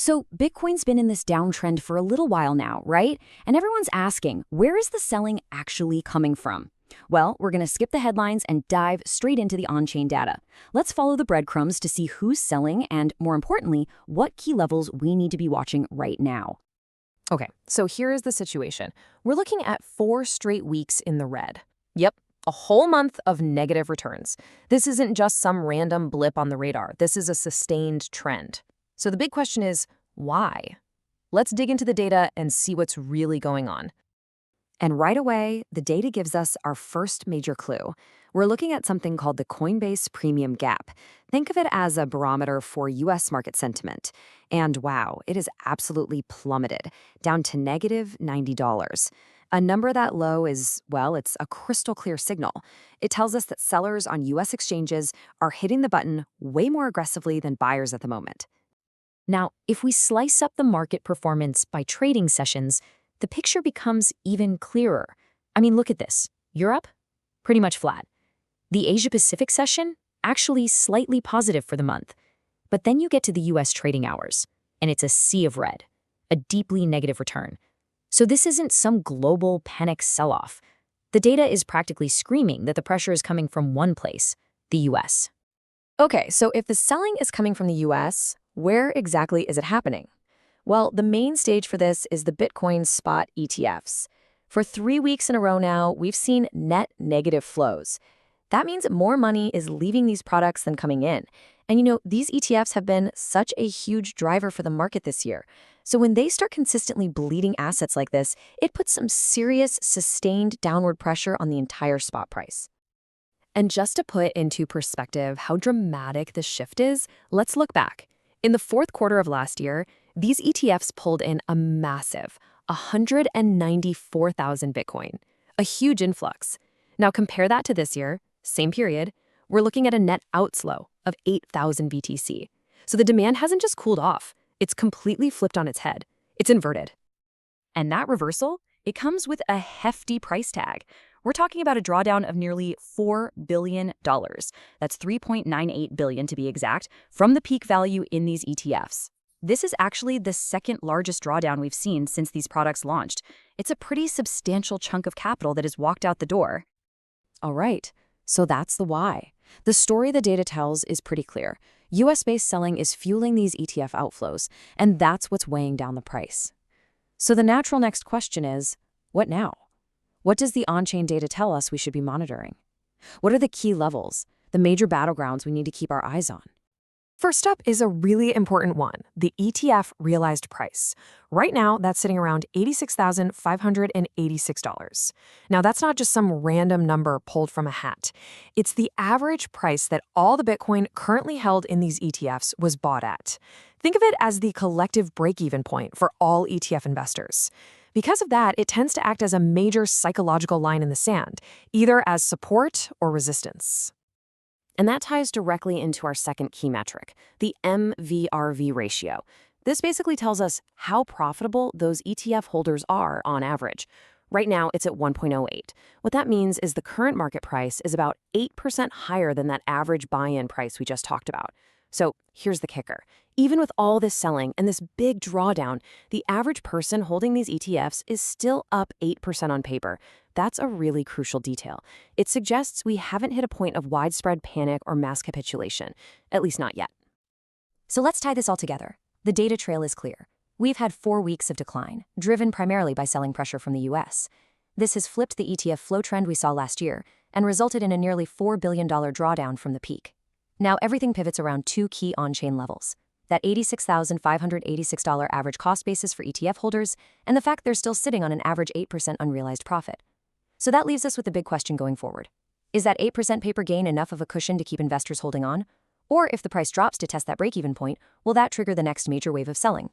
So Bitcoin's been in this downtrend for a little while now, right? And everyone's asking, where is the selling actually coming from? Well, we're going to skip the headlines and dive straight into the on-chain data. Let's follow the breadcrumbs to see who's selling and, more importantly, what key levels we need to be watching right now. Okay, so here is the situation. We're looking at 4 straight weeks in the red. Yep, a whole month of negative returns. This isn't just some random blip on the radar. This is a sustained trend. So the big question is, why? Let's dig into the data and see what's really going on. And right away, the data gives us our first major clue. We're looking at something called the Coinbase Premium Gap. Think of it as a barometer for U.S. market sentiment. And wow, it has absolutely plummeted, down to negative $90. A number that low is, well, it's a crystal clear signal. It tells us that sellers on U.S. exchanges are hitting the button way more aggressively than buyers at the moment. Now, if we slice up the market performance by trading sessions, the picture becomes even clearer. I mean, look at this. Europe, pretty much flat. The Asia-Pacific session, actually slightly positive for the month. But then you get to the US trading hours, and it's a sea of red, a deeply negative return. So this isn't some global panic sell-off. The data is practically screaming that the pressure is coming from one place, the US. Okay, so if the selling is coming from the US, where exactly is it happening? Well, the main stage for this is the Bitcoin spot ETFs. For 3 weeks in a row now, we've seen net negative flows. That means more money is leaving these products than coming in. And these ETFs have been such a huge driver for the market this year. So when they start consistently bleeding assets like this, it puts some serious, sustained downward pressure on the entire spot price. And just to put into perspective how dramatic the shift is, let's look back. In the fourth quarter of last year, these ETFs pulled in a massive 194,000 Bitcoin, a huge influx. Now compare that to this year, same period, we're looking at a net outflow of 8,000 BTC. So the demand hasn't just cooled off, it's completely flipped on its head. It's inverted. And that reversal, it comes with a hefty price tag. We're talking about a drawdown of nearly $4 billion. That's $3.98 billion to be exact, from the peak value in these ETFs. This is actually the second largest drawdown we've seen since these products launched. It's a pretty substantial chunk of capital that has walked out the door. All right, so that's the why. The story the data tells is pretty clear. US-based selling is fueling these ETF outflows, and that's what's weighing down the price. So the natural next question is, what now? What does the on-chain data tell us we should be monitoring? What are the key levels, the major battlegrounds we need to keep our eyes on? First up is a really important one, the ETF realized price. Right now, that's sitting around $86,586. Now, that's not just some random number pulled from a hat. It's the average price that all the Bitcoin currently held in these ETFs was bought at. Think of it as the collective break-even point for all ETF investors. Because of that, it tends to act as a major psychological line in the sand, either as support or resistance. And that ties directly into our second key metric, the MVRV ratio. This basically tells us how profitable those ETF holders are on average. Right now, it's at 1.08. What that means is the current market price is about 8% higher than that average buy-in price we just talked about. So here's the kicker. Even with all this selling and this big drawdown, the average person holding these ETFs is still up 8% on paper. That's a really crucial detail. It suggests we haven't hit a point of widespread panic or mass capitulation, at least not yet. So let's tie this all together. The data trail is clear. We've had 4 weeks of decline, driven primarily by selling pressure from the US. This has flipped the ETF flow trend we saw last year and resulted in a nearly $4 billion drawdown from the peak. Now everything pivots around 2 key on-chain levels, that $86,586 average cost basis for ETF holders and the fact they're still sitting on an average 8% unrealized profit. So that leaves us with the big question going forward. Is that 8% paper gain enough of a cushion to keep investors holding on? Or if the price drops to test that break-even point, will that trigger the next major wave of selling?